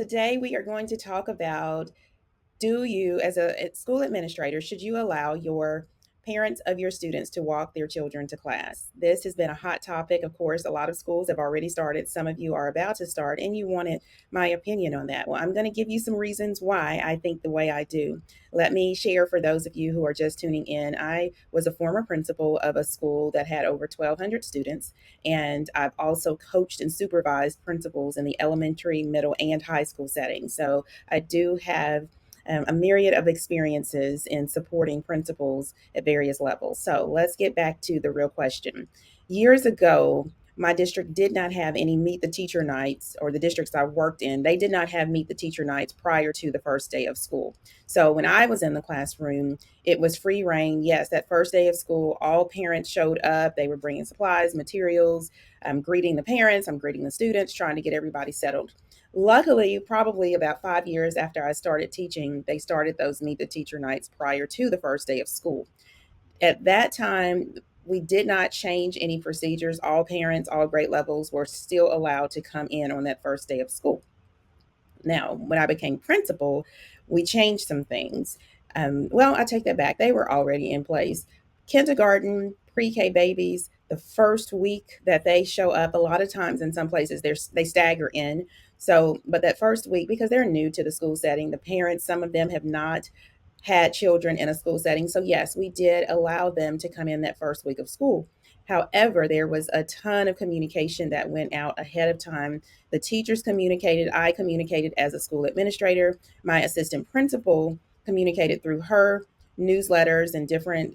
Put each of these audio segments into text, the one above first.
Today we are going to talk about, do you, as a school administrator, should you allow your parents of your students to walk their children to class? This has been a hot topic. Of course, a lot of schools have already started. Some of you are about to start, and you wanted my opinion on that. Well, I'm going to give you some reasons why I think the way I do. Let me share for those of you who are just tuning in. I was a former principal of a school that had over 1,200 students, and I've also coached and supervised principals in the elementary, middle, and high school setting. So I do have a myriad of experiences in supporting principals at various levels. So let's get back to the real question. Years ago, my district did not have any Meet the Teacher nights, or the districts I worked in, they did not have Meet the Teacher nights prior to the first day of school. So when I was in the classroom, it was free reign. Yes, that first day of school, all parents showed up. They were bringing supplies, materials. I'm greeting the parents, I'm greeting the students, trying to get everybody settled. Luckily, probably about 5 years after I started teaching, they started those Meet the Teacher nights prior to the first day of school. At that time, we did not change any procedures. All parents, all grade levels were still allowed to come in on that first day of school. Now, when I became principal, we changed some things. Well, I take that back. They were already in place. Kindergarten, pre K babies, the first week that they show up, a lot of times in some places they stagger in. So, but that first week, because they're new to the school setting, the parents, some of them have not had children in a school setting. So, yes, we did allow them to come in that first week of school. However, there was a ton of communication that went out ahead of time. The teachers communicated, I communicated as a school administrator, my assistant principal communicated through her newsletters and different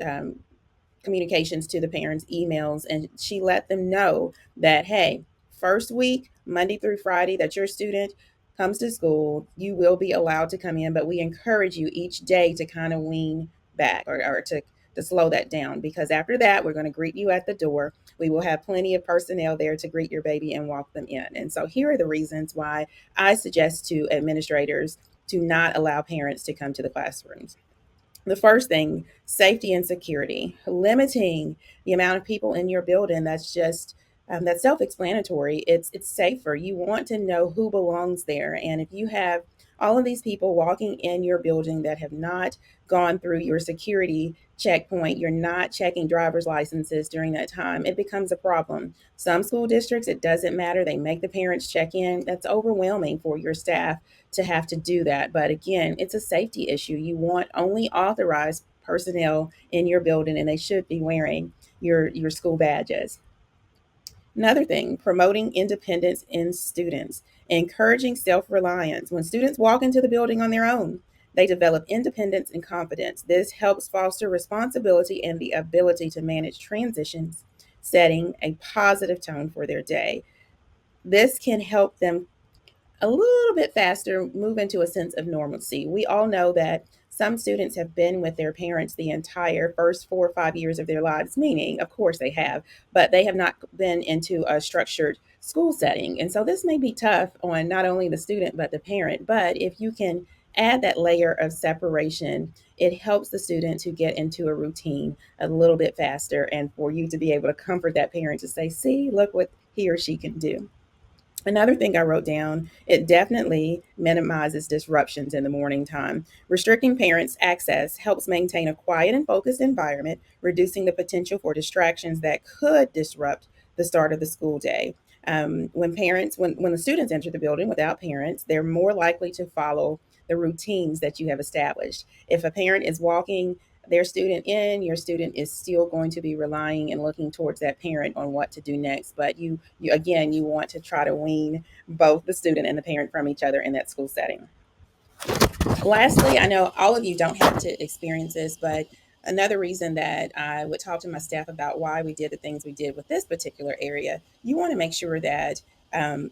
communications to the parents, emails, and she let them know that, hey, first week, Monday through Friday, that your student comes to school, you will be allowed to come in, but we encourage you each day to kind of wean back, or to slow that down, because after that, we're going to greet you at the door. We will have plenty of personnel there to greet your baby and walk them in. And so here are the reasons why I suggest to administrators to not allow parents to come to the classrooms. The first thing, safety and security, limiting the amount of people in your building. That's self-explanatory. It's safer. You want to know who belongs there, and if you have all of these people walking in your building that have not gone through your security checkpoint, you're not checking driver's licenses during that time, it becomes a problem. Some school districts, it doesn't matter. They make the parents check in. That's overwhelming for your staff to have to do that. But again, it's a safety issue. You want only authorized personnel in your building, and they should be wearing your school badges. Another thing, promoting independence in students, encouraging self reliance. When students walk into the building on their own, they develop independence and confidence. This helps foster responsibility and the ability to manage transitions, setting a positive tone for their day. This can help them a little bit faster move into a sense of normalcy. We all know that some students have been with their parents the entire first 4 or 5 years of their lives, meaning, of course, they have, but they have not been into a structured school setting. And so this may be tough on not only the student, but the parent. But if you can add that layer of separation, it helps the student to get into a routine a little bit faster, and for you to be able to comfort that parent to say, see, look what he or she can do. Another thing I wrote down, it definitely minimizes disruptions in the morning time. Restricting parents' access helps maintain a quiet and focused environment, reducing the potential for distractions that could disrupt the start of the school day. When the students enter the building without parents, they're more likely to follow the routines that you have established. If a parent is walking their student in, your student is still going to be relying and looking towards that parent on what to do next. But you again, you want to try to wean both the student and the parent from each other in that school setting. Lastly, I know all of you don't have to experience this, but another reason that I would talk to my staff about why we did the things we did with this particular area, you want to make sure that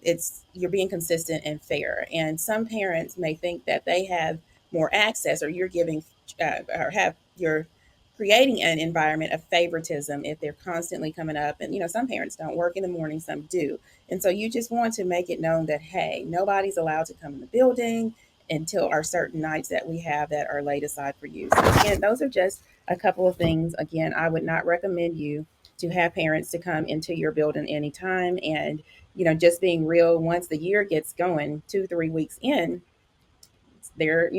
it's you're being consistent and fair. And some parents may think that they have more access, or you're giving, or have you're creating an environment of favoritism if they're constantly coming up. And some parents don't work in the morning, some do, and so you just want to make it known that, hey, nobody's allowed to come in the building until our certain nights that we have that are laid aside for you. So again, those are just a couple of things. Again, I would not recommend you to have parents to come into your building anytime. And, just being real, once the year gets going, 2, 3 weeks in, there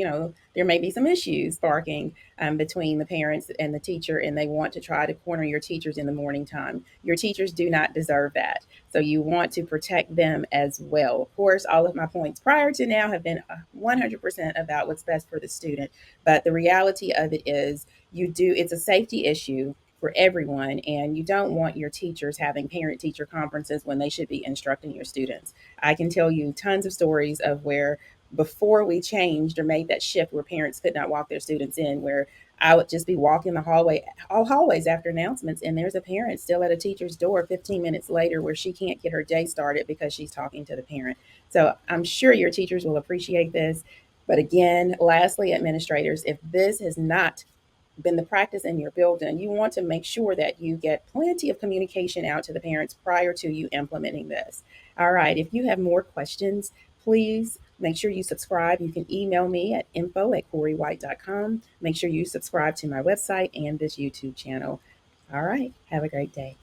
may be some issues sparking between the parents and the teacher, and they want to try to corner your teachers in the morning time. Your teachers do not deserve that, so you want to protect them as well. Of course, all of my points prior to now have been 100% about what's best for the student, but the reality of it is, it's a safety issue for everyone, and you don't want your teachers having parent teacher conferences when they should be instructing your students. I can tell you tons of stories of where, before we changed or made that shift where parents could not walk their students in, where I would just be walking the all hallways after announcements, and there's a parent still at a teacher's door 15 minutes later where she can't get her day started because she's talking to the parent. So I'm sure your teachers will appreciate this. But again, lastly, administrators, if this has not been the practice in your building, you want to make sure that you get plenty of communication out to the parents prior to you implementing this. All right, if you have more questions, please make sure you subscribe. You can email me at info@corywhite.com. Make sure you subscribe to my website and this YouTube channel. All right, have a great day.